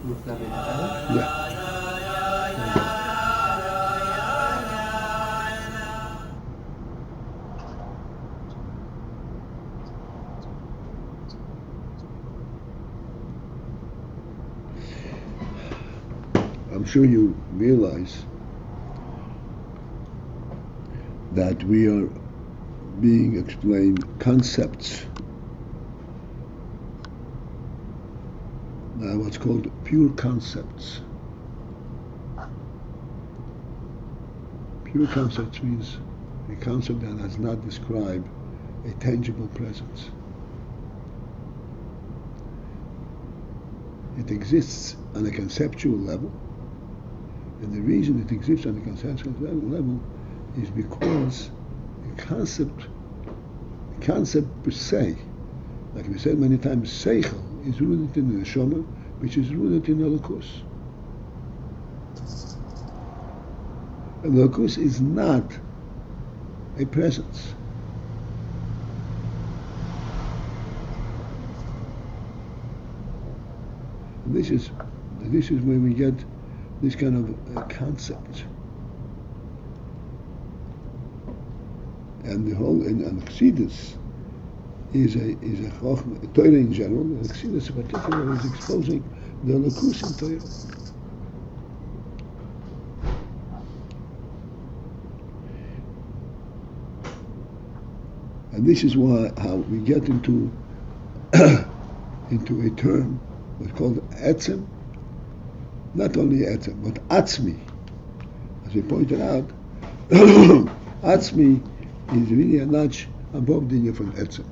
Yeah. I'm sure you realize that we are being explained concepts. Now, what's called pure concepts. Pure concepts means a concept that does not describe a tangible presence. It exists on a conceptual level, and the reason it exists on a conceptual level is because the concept per se, like we said many times, seichel is rooted in the neshama, which is rooted in the elokus. And the elokus is not a presence. And this is where we get this kind of concept. And the whole in Chassidus is a chochmah, Torah in general, and Chassidus in particular is exposing the elokus in Torah. And this is how we get into a term what's called etzem, not only etzem, but atzmi. As we pointed out, atzmi is really a notch above the from etzem.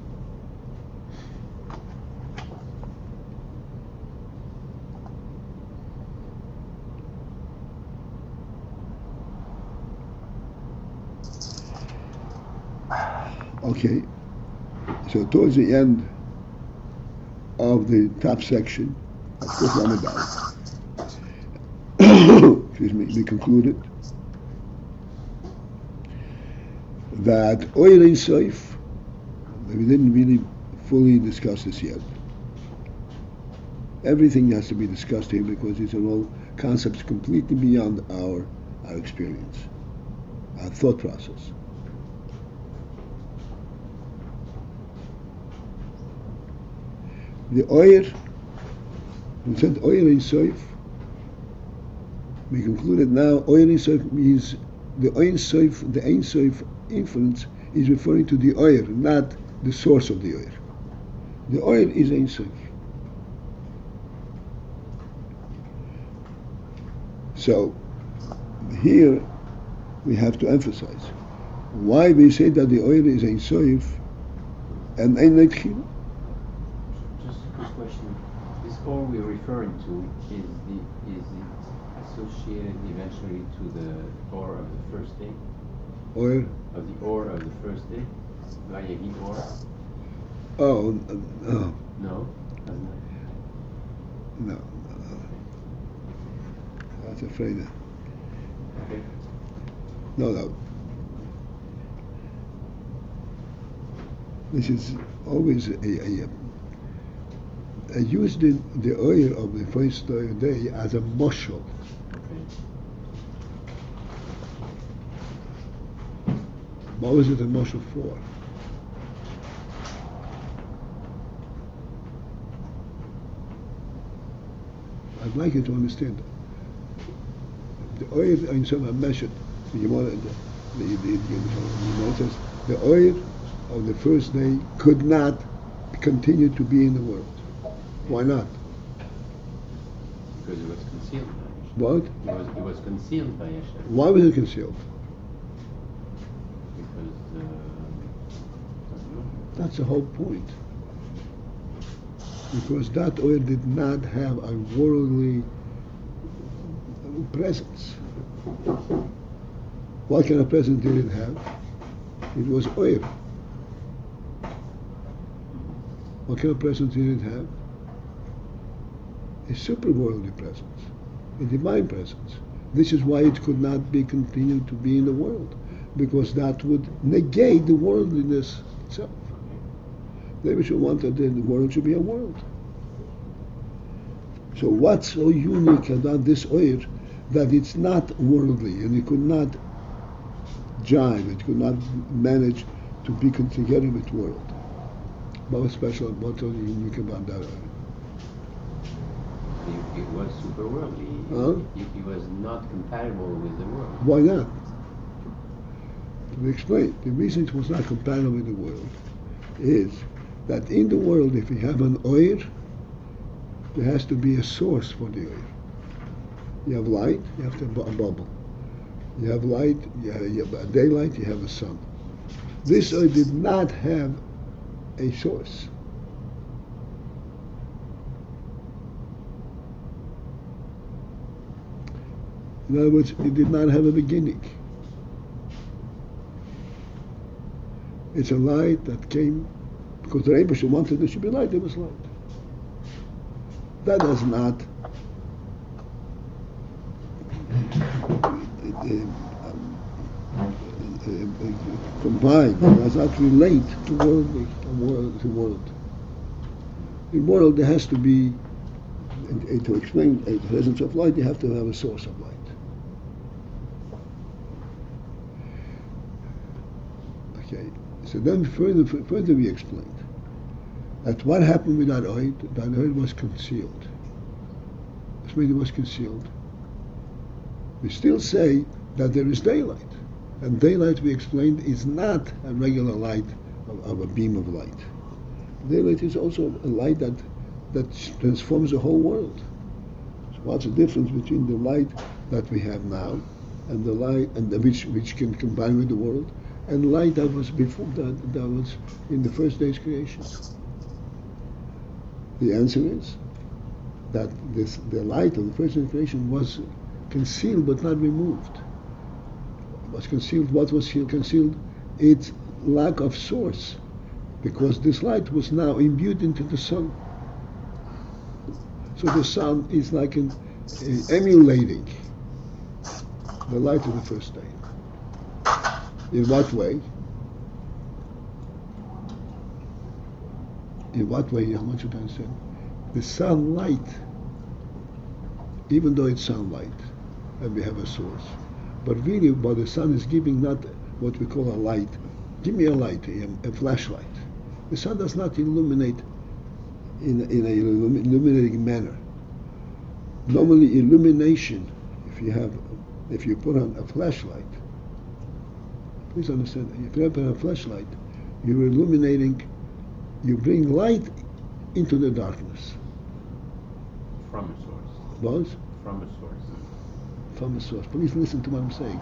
Okay, so towards the end of the top section, of course, Ramadan, excuse me, we concluded that AYIN Sof, we didn't really fully discuss this yet. Everything has to be discussed here because these are all concepts completely beyond our experience, our thought process. The AYIN, we said AYIN Sof, we concluded now AYIN Sof means the AYIN Sof inference is referring to the AYIN, not the source of the AYIN. The AYIN is Ein Sof. So here we have to emphasize why we say that the AYIN is Ein Sof and Ein Leitchila. All we're referring to is it associated eventually to the or of the first day? Or? Of the or of the first day? Vayehi or? Oh, no. No? No. I was afraid of. Okay. No. This is always I used the oil of the first day as a mashal. Okay. What was it a mashal for? I'd like you to understand the oil in some measured. You want says the oil of the first day could not continue to be in the world. Why not? Because it was concealed by What? Hashem. It was concealed by Hashem. Why was it concealed? Because that's the whole point. Because that oil did not have a worldly presence. What kind of presence did it have? It was oil. What kind of presence did it have? A super-worldly presence, a divine presence. This is why it could not be continued to be in the world, because that would negate the worldliness itself. The Rebbe wanted that the world should be a world. So what's so unique about this oil that it's not worldly and it could not jive, it could not manage to be together with world? What's special, what's so unique about that oil? It was super worldly. Huh? It was not compatible with the world. Why not? To explain, the reason it was not compatible with the world is that in the world, if you have an oil, there has to be a source for the oil. You have light, you have to have a bubble. You have light, you have a daylight, you have a sun. This oil did not have a source. In other words, it did not have a beginning. It's a light that came because the Rebbe wanted there should be light, there was light. That does not combine, does not relate to world. In world there has to be, to explain the presence of light, you have to have a source of light. Okay, so then further we explained that what happened with that oil was concealed. This means it was concealed. We still say that there is daylight. And daylight, we explained, is not a regular light of a beam of light. Daylight is also a light that transforms the whole world. So what's the difference between the light that we have now and the light which can combine with the world, and light that was before that was in the first day's creation? The answer is that the light of the first day's creation was concealed but not removed. Was concealed. What was concealed? Its lack of source, because this light was now imbued into the sun. So the sun is like emulating the light of the first day. In what way? In what way? How much you understand? The sunlight, even though it's sunlight, and we have a source, but really what the sun is giving, not what we call a light. Give me a light, a flashlight. The sun does not illuminate in an illuminating manner. Normally illumination, if you put on a flashlight, please understand, if you put on a flashlight, you're illuminating, you bring light into the darkness. From a source. Was? From a source. From a source. Please listen to what I'm saying.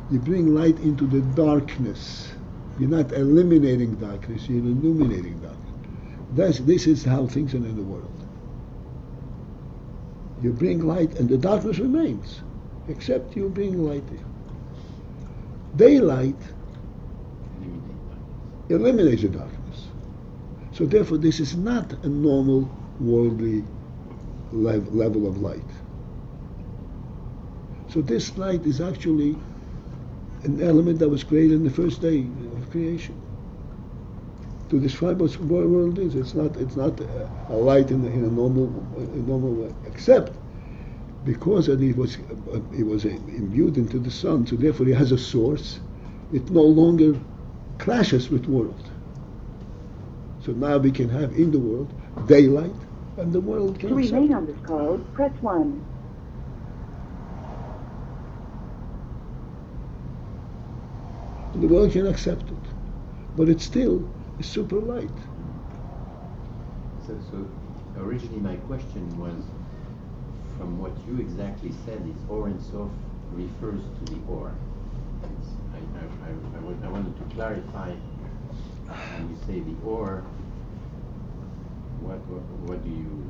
You bring light into the darkness. You're not eliminating darkness, you're illuminating darkness. This is how things are in the world. You bring light and the darkness remains, except you bring light there. Daylight eliminates the darkness. So therefore this is not a normal worldly level of light. So this light is actually an element that was created in the first day of creation. To describe what world is, it's not a light in a normal way, except because it was imbued into the sun. So therefore, it has a source. It no longer clashes with world. So now we can have in the world daylight, and the world can accept. To remain on this call, press 1. The world can accept it, but it's still a super light. So originally my question was, from what you exactly said, is Or and Sof refers to the Or. I wanted to clarify. When you say the Or, what do you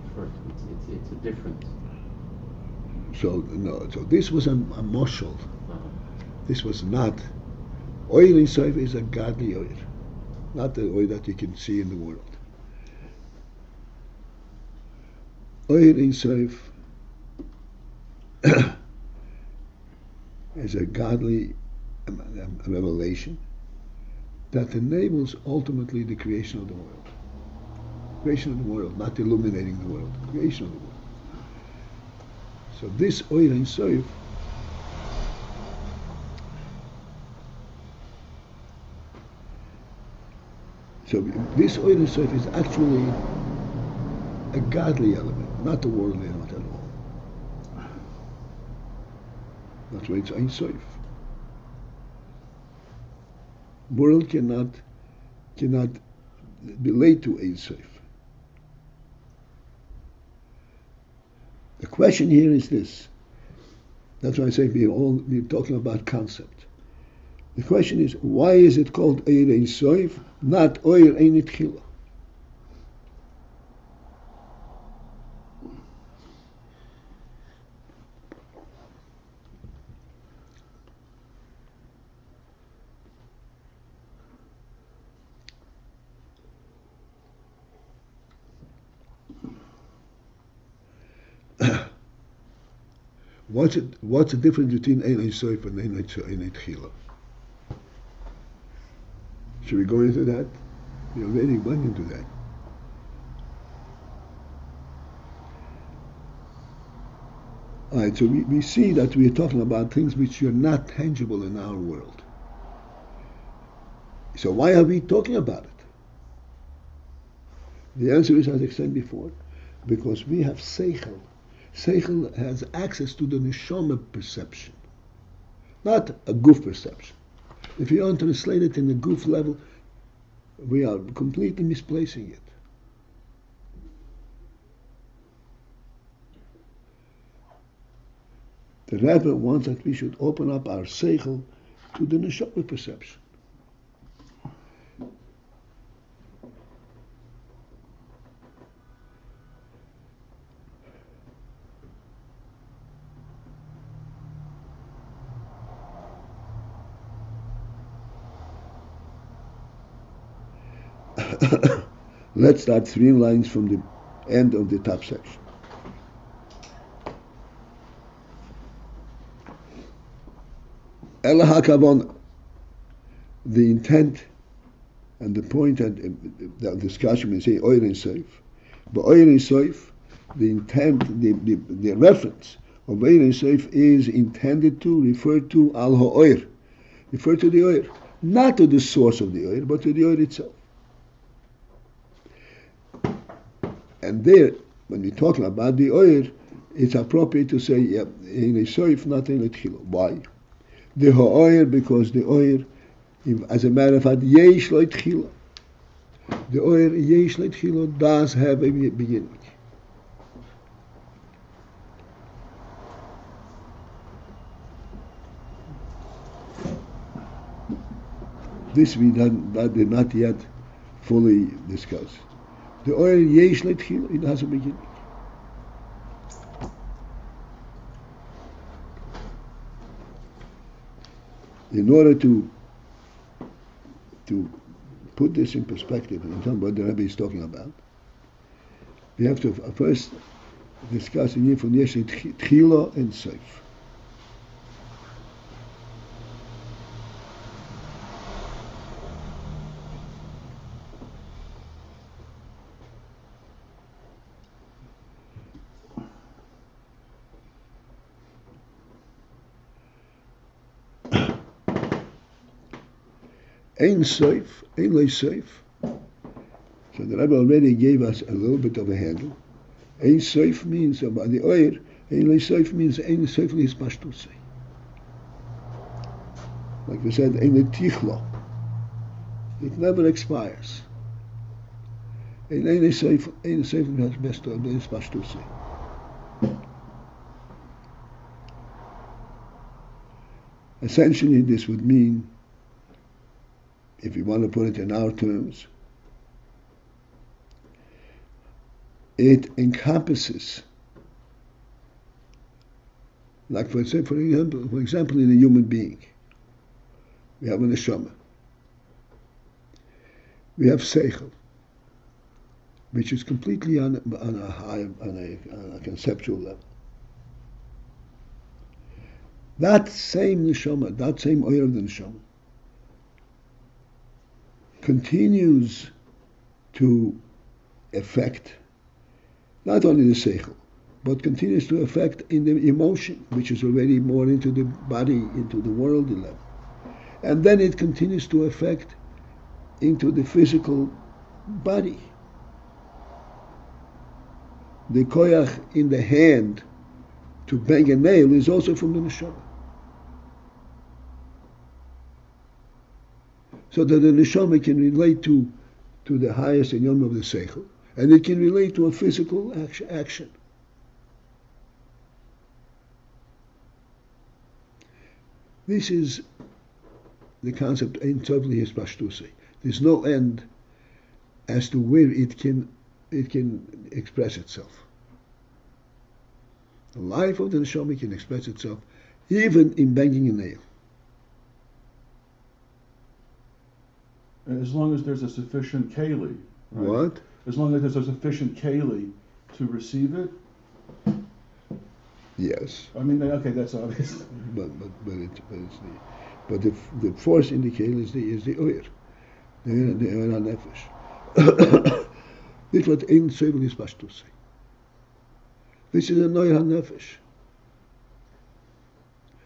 refer to? It's a different. So no. So this was a moshel. This was not. Oil in Sof is a godly oil, not the oil that you can see in the world. Oil in Sof is a godly revelation that enables ultimately the creation of the world. creation of the world, not illuminating the world, creation of the world. So this Oyer Ein Sof, so this Oyer Ein Sof is actually a godly element, not a worldly element at all. That's why it's Ein Sof. World cannot relate to Ein Sof. The question here is this. That's why I say we're talking about concept. The question is, why is it called Oyer Ein Sof, not Oyer Ein Tchila? What's the difference between Ein Ein Sof and Ein Tchila? Should we go into that? We already went into that. All right, so we see that we are talking about things which are not tangible in our world. So why are we talking about it? The answer is, as I said before, because we have seichel. Seichel has access to the neshama perception, not a goof perception. If you want to translate it in the goof level, we are completely misplacing it. The Rebbe wants that we should open up our seichel to the neshama perception. Let's start 3 lines from the end of the top section. Ela hakavon, the intent and the point that the discussion is say Oyer Ein Sof. But Oyer Ein Sof, the intent, the reference of Oyer Ein Sof is intended to refer to al ha'oyer, refer to the Oyer, not to the source of the Oyer, but to the Oyer itself. And there, when we're talking about the Oyer, it's appropriate to say Ein Ein Sof, not Ein Tchila. Why? The ha'oyer, because the Oyer, as a matter of fact, yesh lo tchila. The Oyer yesh lo tchila does have a beginning. This we did not yet fully discuss. The Oyer yesh lo tchila, it has a beginning. In order to put this in perspective and understand what the Rebbe is talking about, we have to first discuss the Yin from Yesh Tchila and Sof. Ein Sof, Ein Lo Sof. So the Rebbe already gave us a little bit of a handle. Ein Sof means about the Oyer. Ein Lo Sof means Ein Sof li hitpashtus. Like we said, Ein Tichlo. It never expires. Ein Sof li hitpashtus. Essentially, this would mean, if we want to put it in our terms, it encompasses, like for example, in a human being, we have a neshama, we have seichel, which is completely on a conceptual level. That same neshama, that same oyer of the neshama, continues to affect not only the seichel, but continues to affect in the emotion, which is already more into the body, into the worldly level. And then it continues to affect into the physical body. The koyach in the hand to bang a nail is also from the neshama. So that the neshama can relate to the highest inyom of the seichel, and it can relate to a physical action. This is the concept ein tov hitpashtus. There's no end as to where it can express itself. The life of the neshama can express itself even in banging a nail. As long as there's a sufficient keli. Right? What? As long as there's a sufficient keli to receive it. Yes. I mean, okay, that's obvious. But the force in the keli is the oyer, the oyer hanefesh. This is what ein tov hitpashtus. This is an oyer hanefesh.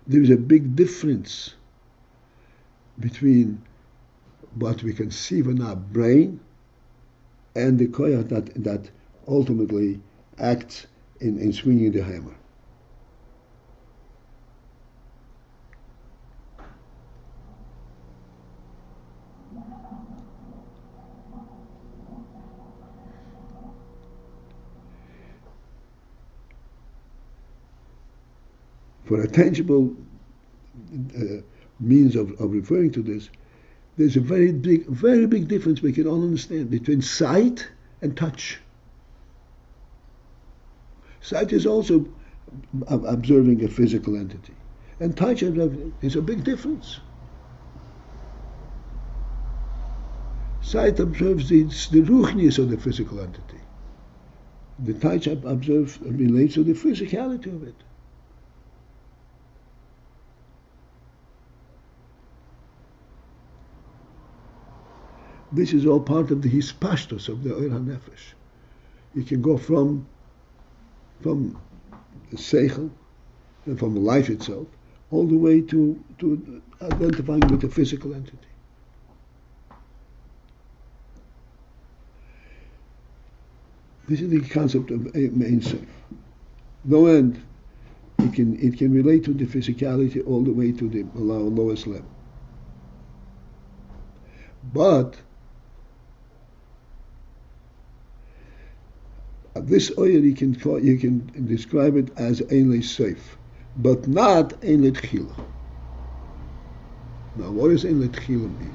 There is a big difference between what we conceive in our brain and the koyach that ultimately acts in swinging the hammer. For a tangible means of referring to this, there's a very big difference we can all understand between sight and touch. Sight is also observing a physical entity, and touch is a big difference. Sight observes the ruchnius of the physical entity. The touch relates to the physicality of it. This is all part of the hitpashtus of the oyer hanefesh. You can go from the seichel and from life itself all the way to identifying with the physical entity. This is the concept of ein sof. No end. It can relate to the physicality all the way to the lowest level. But this oyer you can describe it as ein sof, but not ein tchila. Now, what does ein tchila mean?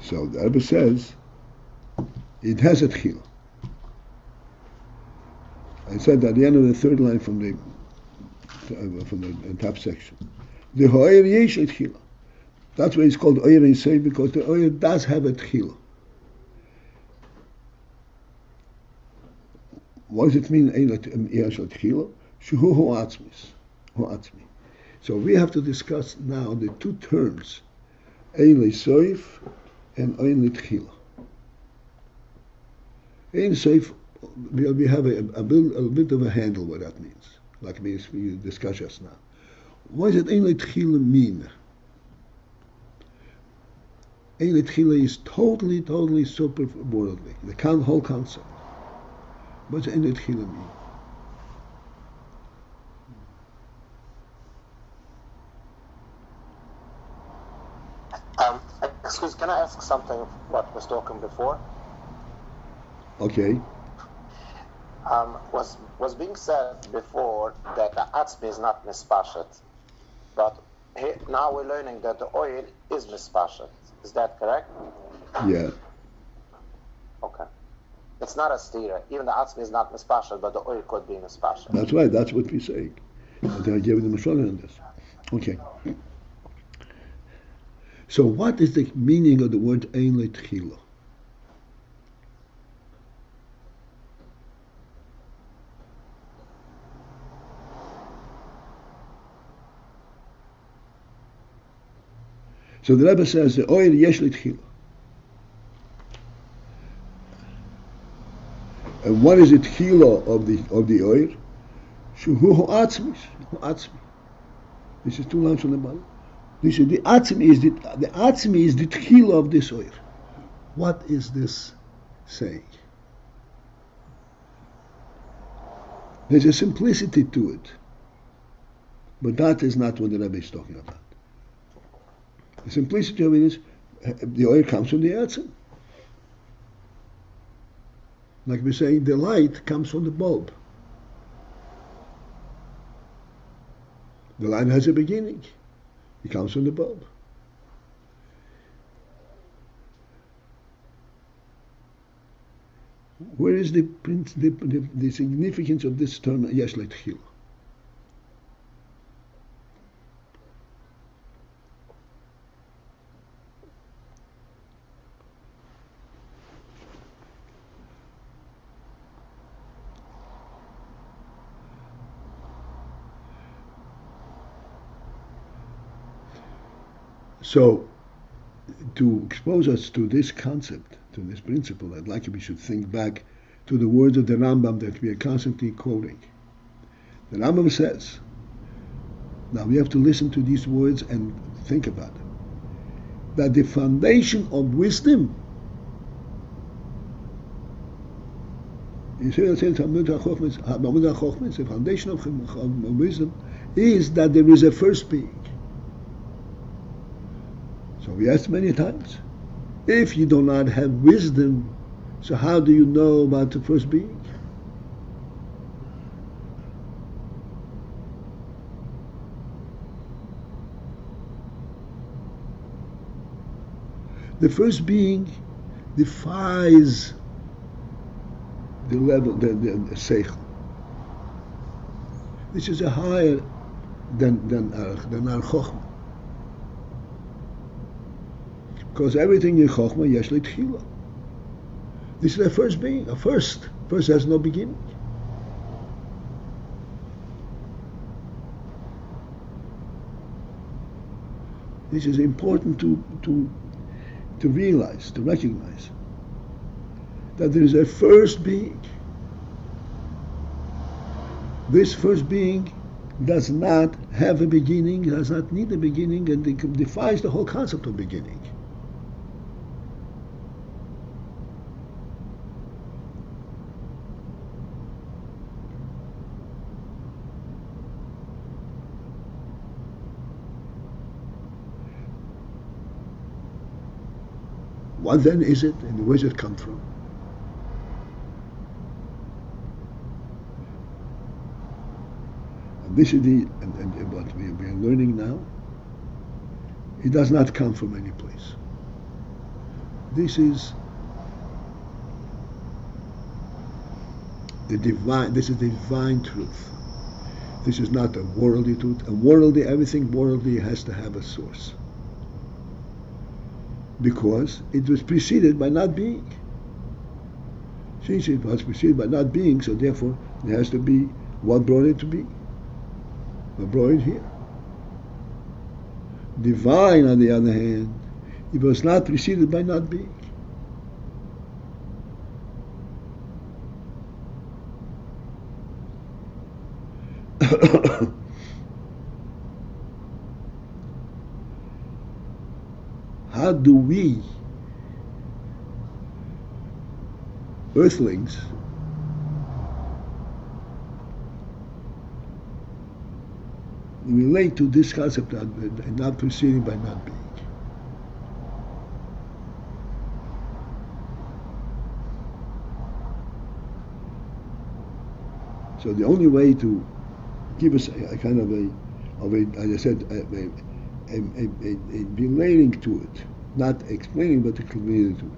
So the REBBE says it has a tchila. I said at the end of the third line from the top section, the oyer yesh a tchila. That's why it's called oyer ein sof, because the oyer does have a tchila. What does it mean? Ein yesh a tchila? Shehu atzmi. So we have to discuss now the two terms, ein sof and ein tchila. Ein sof, we have a bit of a handle what that means, like we discussed just now. What does ein tchila mean? Ein tchila is totally super worldly. The whole concept. What does ein tchila mean? Excuse, can I ask something of what was talking before? Okay. Was being said before that the atzmi is not mispashet, but now we're learning that the oil is mispashet. Is that correct? Yeah. Okay. It's not a stira. Even the atzmi is not mispashet, but the oil could be mispashet. That's right. That's what we're saying. And I gave them a shot on this. Okay. So what is the meaning of the word ein tchila? So the Rebbe says the oil yesh l'tchila. And what is the tchila of the oil? Shuhu atzmi. This is 2 lines from the bottom. This is the atzmi is the tchila of this oil. What is this saying? There's a simplicity to it, but that is not what the Rebbe is talking about. The simplicity of it is the oil comes from the atzim. Like we're saying, the light comes from the bulb. The light has a beginning. It comes from the bulb. Where is the significance of this term yesh l'tchila? So, to expose us to this concept, to this principle, I'd like we should think back to the words of the Rambam that we are constantly quoting. The Rambam says, now we have to listen to these words and think about them, that the foundation of wisdom, the foundation of wisdom is that there is a first being. So we asked many times, if you do not have wisdom, so how do you know about the first being? The first being defies the level, the seichel. This is a higher than our chokhmah. Because everything in chokhmah yesh l'tchila. This is a first being, a first. First has no beginning. This is important to realize, to recognize that there is a first being. This first being does not have a beginning, does not need a beginning, and it defies the whole concept of beginning. What then is it, and where does it come from? And this is and what we are learning now. It does not come from any place. This is the divine. This is the divine truth. This is not a worldly truth. Everything worldly has to have a source, because it was preceded by not being. Since it was preceded by not being, so therefore there has to be what brought it to be. What brought it here. Divine, on the other hand, it was not preceded by not being. How do we, earthlings, relate to this concept of not proceeding by not being? So the only way to give us a kind of a, as I said, a relating to it, not explaining, but relating to it.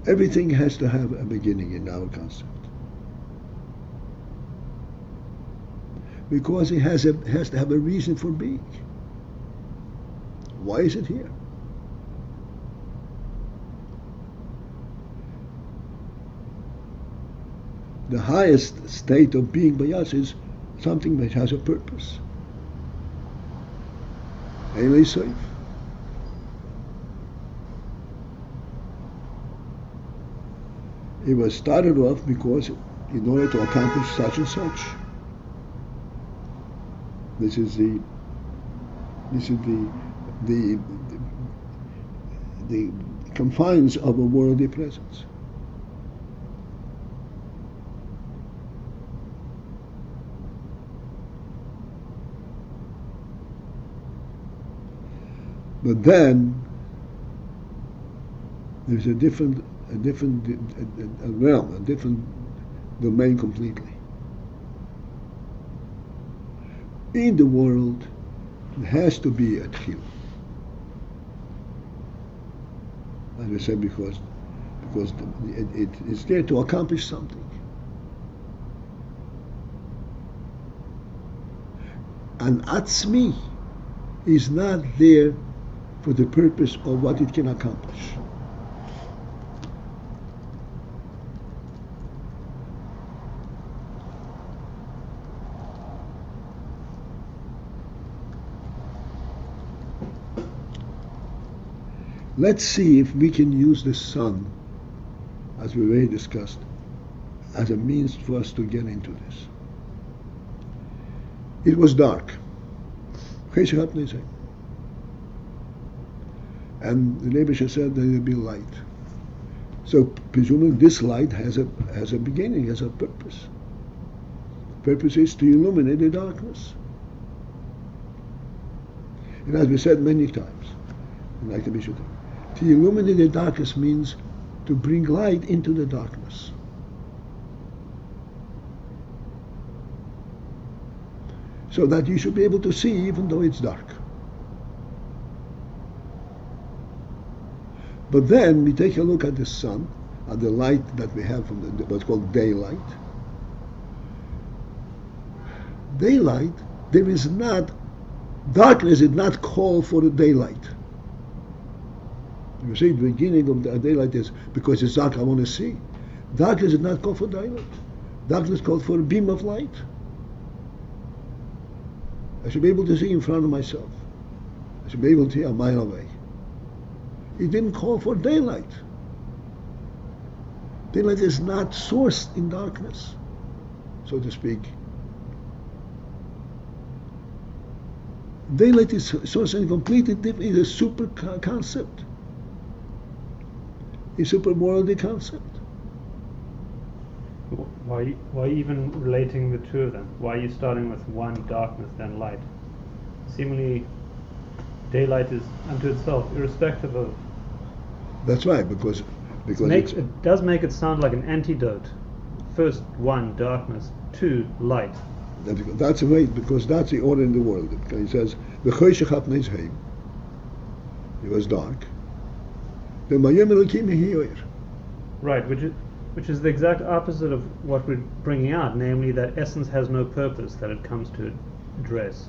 Everything has to have a beginning in our concept, because it has to have a reason for being. Why is it here? the highest state of being by us is something that has a purpose. Ain't safe. It was started off because in order to accomplish such and such. This is the confines of a worldly presence. But then there's a different realm, a different domain completely. In the world, there has to be a tchil. As I said, because it's there to accomplish something. And atzmi is not there for the purpose of what it can accomplish. Let's see if we can use the sun, as we already discussed, as a means for us to get into this. It was dark. And the Rebbe said that there will be light. So presumably this light has a beginning, has a purpose. The purpose is to illuminate the darkness. And as we said many times, like the Bishop, to illuminate the darkness means to bring light into the darkness. So that you should be able to see even though it's dark. But then we take a look at the sun, at the light that we have from what's called daylight. Daylight, there is not, darkness did not call for the daylight. You see, the beginning of the daylight is because it's dark, I want to see. Darkness did not call for daylight. Darkness called for a beam of light. I should be able to see in front of myself. I should be able to see a mile away. It didn't call for daylight. Daylight is not sourced in darkness, so to speak. Daylight is sourced in completely different, is a super concept. A super worldly concept. Why even relating the two of them? Why are you starting with one darkness then light? Seemingly daylight is unto itself, irrespective of. That's right, because it does make it sound like an antidote. First one darkness, two light. That's the way, because that's the order in the world. It says the it was dark. Right, which is the exact opposite of what we're bringing out, namely that essence has no purpose that it comes to address.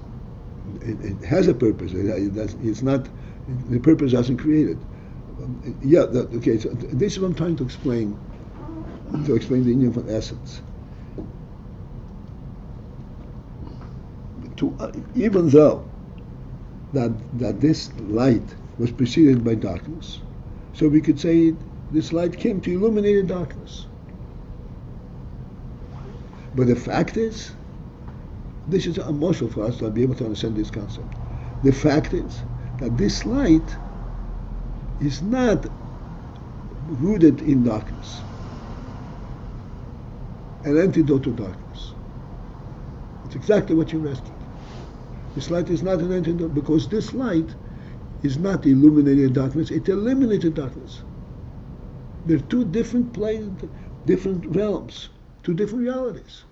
It has a purpose. It's not, the purpose hasn't created. Okay, so this is what I'm trying to explain the union of essence. Even though that this light was preceded by darkness, so we could say this light came to illuminate the darkness. But the fact is, this is a muscle for us to be able to understand this concept. The fact is that this light is not rooted in darkness, an antidote to darkness. It's exactly what you're asking. This light is not an antidote because this light is not illuminating darkness, it eliminated darkness. They're two different planes, different realms, two different realities.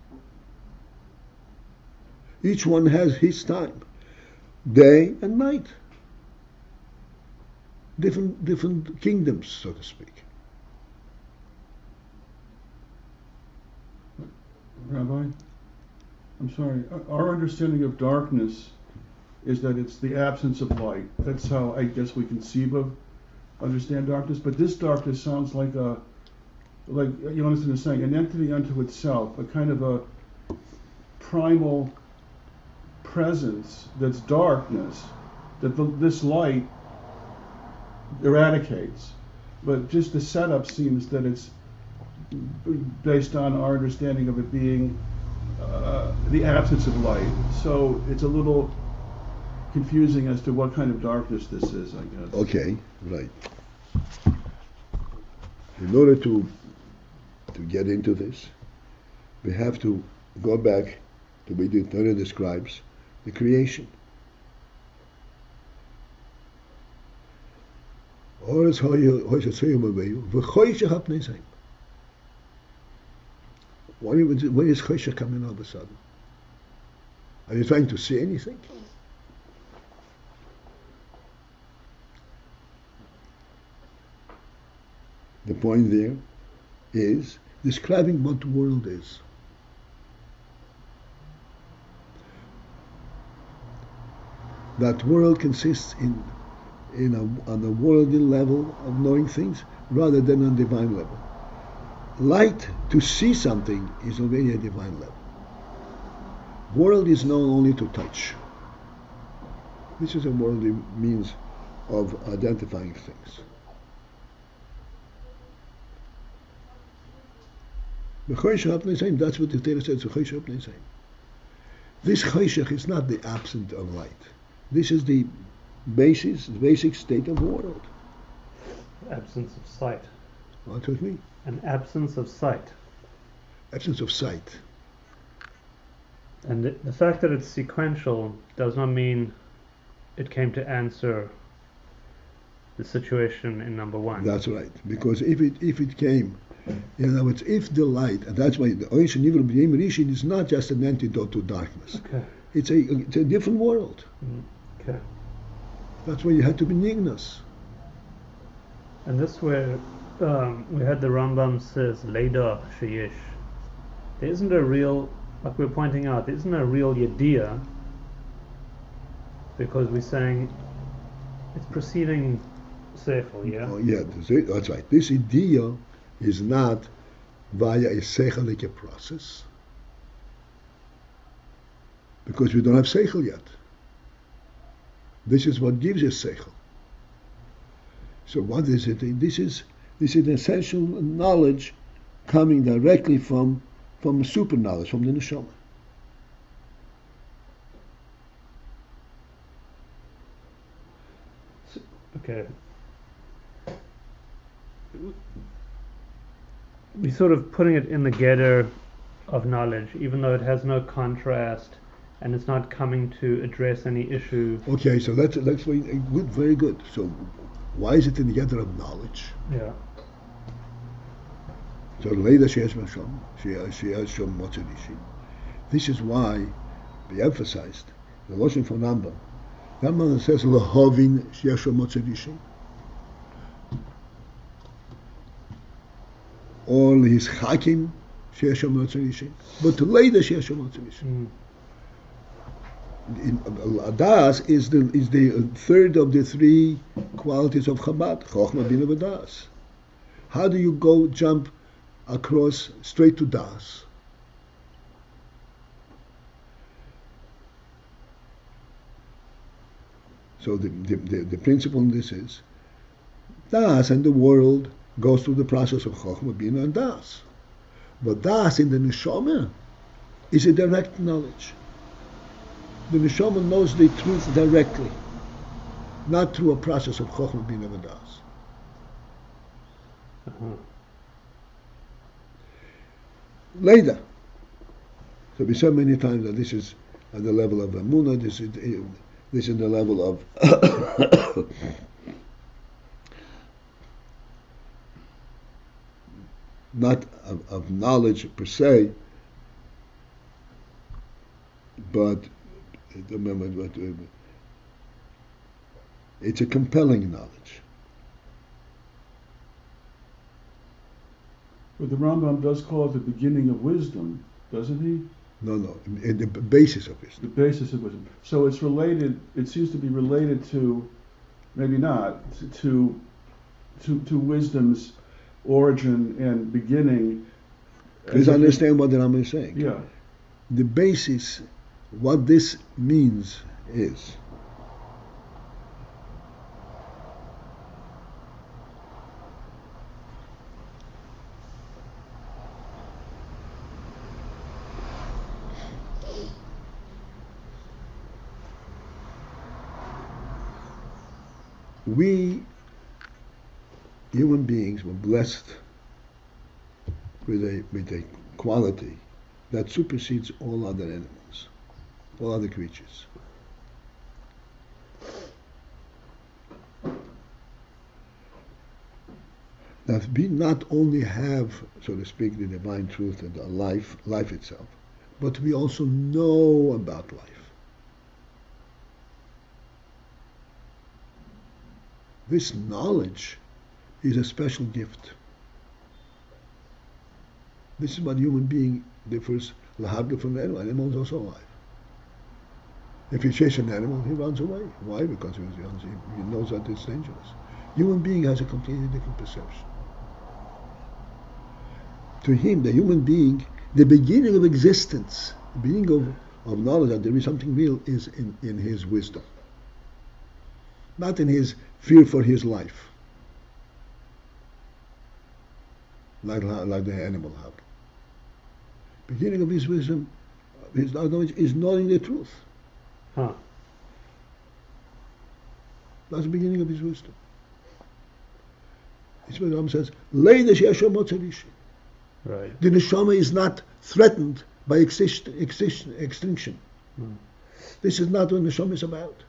Each one has his time, day and night. Different kingdoms, so to speak. Rabbi, I'm sorry. Our understanding of darkness is that it's the absence of light. That's how I guess we conceive of, understand darkness. But this darkness sounds like like Jonathan is saying, an entity unto itself, a kind of a primal presence that's darkness, that this light eradicates. But just the setup seems that it's based on our understanding of it being the absence of light. So it's a little confusing as to what kind of darkness this is, I guess. Okay, right. In order to get into this, we have to go back to the way the Torah describes the creation. When is Choshe coming all of a sudden? Are you trying to see anything? The point there is describing what the world is. That world consists on a worldly level of knowing things rather than on a divine level. Light, to see something, is already a divine level. World is known only to touch. This is a worldly means of identifying things. That's what the Torah says. This choshech is not the absence of light. This is the basic state of the world. Absence of sight. What with me? An absence of sight. Absence of sight. And the fact that it's sequential does not mean it came to answer the situation in number one. That's right. Because if it came, in other words, if the light, and that's why the Oishin Nivra B'Yem Rishon is not just an antidote to darkness. Okay. It's a different world. Okay. That's why you had to be Nignas. And this where we had the Rambam says Leida Sheyesh. There isn't a real, like we're pointing out, there isn't a real Yediyah, because we're saying it's preceding Seichel, yeah? Oh, yeah, that's right. This idea is not via a Seichelic process, because we don't have Seichel yet. This is what gives us Seichel. So what is it? This is an essential knowledge coming directly from super knowledge, from the neshama. Okay. We're sort of putting it in the gather of knowledge, even though it has no contrast and it's not coming to address any issue. Okay, so that's very good. So why is it in the gather of knowledge? Yeah. So later she has Masham, she has Shom Motzerishi. This is why we emphasized the Lashon from Rambam. Rambam says Lahovin Sheyashom Motzerishi. Or his Hakim Sheyashom Motzerishi. But later Sheyashom Motzerishi. Das is the third of the three qualities of Chabad, Chochmah, Bina, v'Das. How do you jump across straight to Das? So the principle in this is Das and the world goes through the process of Chochmah, Bina, and Das. But Das in the Neshama is a direct knowledge. The Neshama knows the truth directly, not through a process of Chochmah, Bina, and Das. Later, so we said many times that this is at the level of Emunah, this is the level of not of knowledge per se, but it's a compelling knowledge. But the Rambam does call it the beginning of wisdom, doesn't he? No, the basis of wisdom. The basis of wisdom. So it's related, it seems to be related to, maybe not, to wisdom's origin and beginning. Please understand what the Rambam is saying. Yeah. The basis, what this means is we human beings were blessed with a quality that supersedes all other animals, all other creatures. That we not only have, so to speak, the divine truth and the life itself, but we also know about life. This knowledge is a special gift. This is what human being differs lahadla from animal. Animal is also alive. If you chase an animal, he runs away. Why? Because he knows that it's dangerous. Human being has a completely different perception. To him, the human being, the beginning of existence, the beginning of knowledge that there is something real is in his wisdom. Not in his fear for his life. Like the animal have. Beginning of his wisdom, his knowledge is knowing the truth. Huh. That's the beginning of his wisdom. It's what the Ram says, Leidesh Yeshua Motzerishi. Right. The neshama is not threatened by extinction. This is not what neshama is about.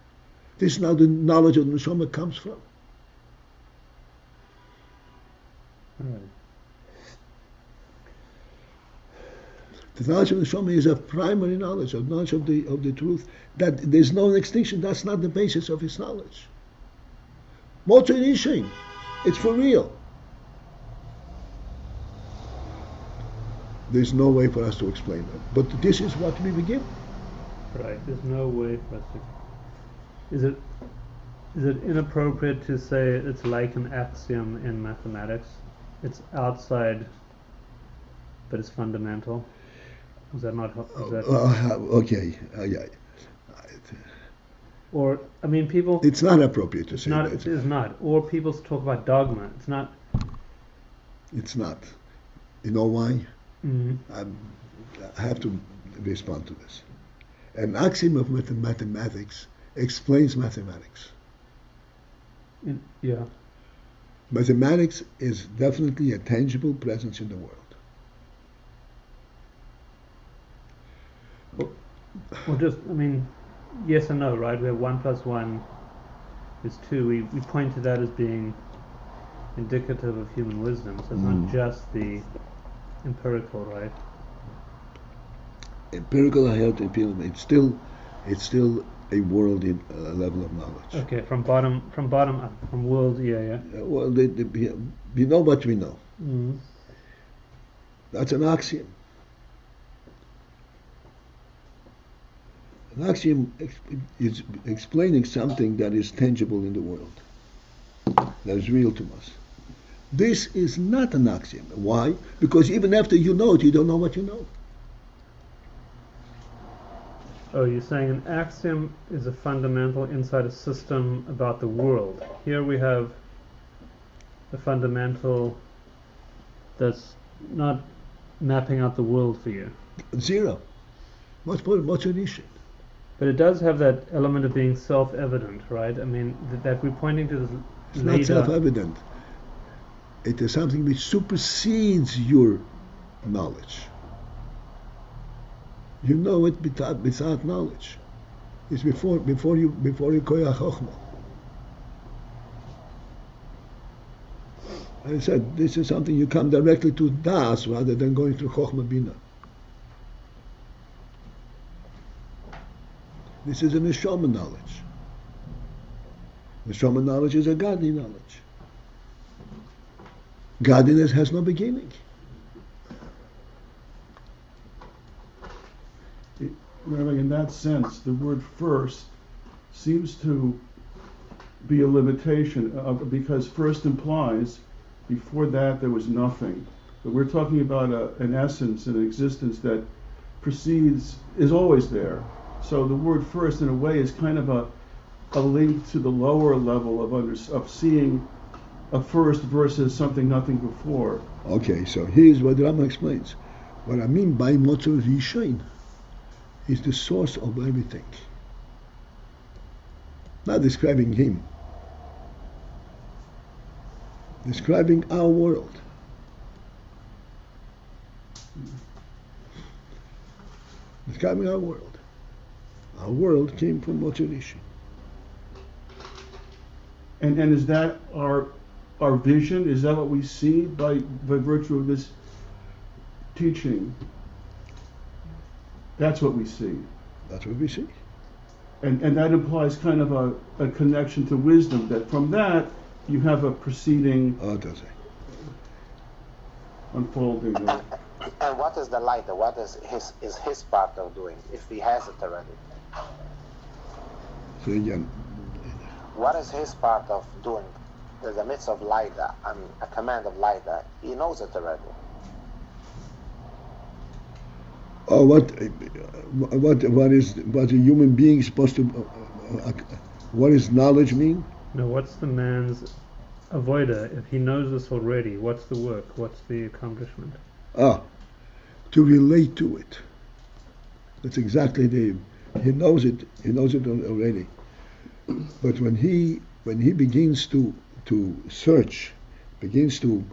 This is not the knowledge of the neshama comes from. Right. The knowledge of the neshama is a primary knowledge, of knowledge of the truth. That there's no extinction. That's not the basis of his knowledge. Motzerishi, it's for real. There's no way for us to explain that. But this is what we begin. Right. There's no way for us to. Is it inappropriate to say it's like an axiom in mathematics? It's outside, but it's fundamental. Is that not? Is that? Okay. Yeah. Or I mean, people. It's not appropriate to say not, that. It is not. Or people talk about dogma. It's not. It's not. You know why? Mm-hmm. I have to respond to this. An axiom of mathematics explains mathematics. Yeah. Mathematics is definitely a tangible presence in the world. Well, just, I mean, yes and no, right? Where 1 + 1 is 2. We point to that as being indicative of human wisdom. So it's not just the empirical, right? Empirical, I have to appeal. It's still a world in a level of knowledge. Okay, from bottom up, from world, yeah. Well, we know what we know. Mm-hmm. That's an axiom. An axiom is explaining something that is tangible in the world, that is real to us. This is not an axiom. Why? Because even after you know it, you don't know what you know. Oh, you're saying an axiom is a fundamental inside a system about the world. Here we have a fundamental that's not mapping out the world for you. Zero. What's an issue? But it does have that element of being self-evident, right? I mean, that we're pointing to this It's not self-evident. It is something which supersedes your knowledge. You know it without knowledge. It's before you koyach chokhmah. I said this is something you come directly to das rather than going through chokhmah bina. This is a neshama knowledge. Neshama knowledge is a godly knowledge. Godliness has no beginning. Rabbi, in that sense, the word first seems to be a limitation because first implies Before that, there was nothing. But we're talking about an essence, an existence that precedes, is always there. So the word first, in a way, is kind of a link to the lower level of seeing a first versus something nothing before. Okay, so here's what Rama explains. What I mean by Motor Rishon is the source of everything. Not describing him. Describing our world. Describing our world. Our world came from Motor Rishon. And is that our vision? Is that what we see by virtue of this teaching? That's what we see. That's what we see. And that implies kind of a connection to wisdom, that from that you have a preceding unfolding. And what is the lighter? What is his part of doing, if he has it already? So again, What is his part of doing? The midst of lighter and a command of lighter. He knows it already. oh, what is a human being supposed to? What does knowledge mean? Now, what's the man's avoider? If he knows this already, what's the work? What's the accomplishment? To relate to it. That's exactly he knows it. He knows it already. But when he begins to search, begins to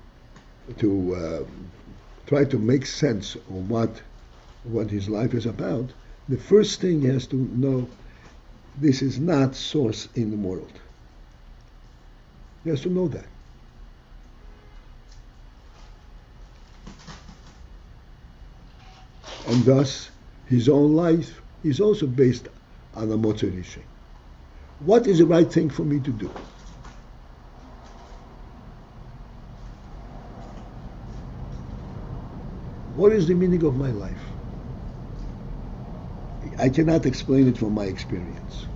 try to make sense of what his life is about, the first thing he has to know, this is not source in the world. He has to know that. And thus, his own life is also based on a Motor Rishon. What is the right thing for me to do? What is the meaning of my life? I cannot explain it from my experience.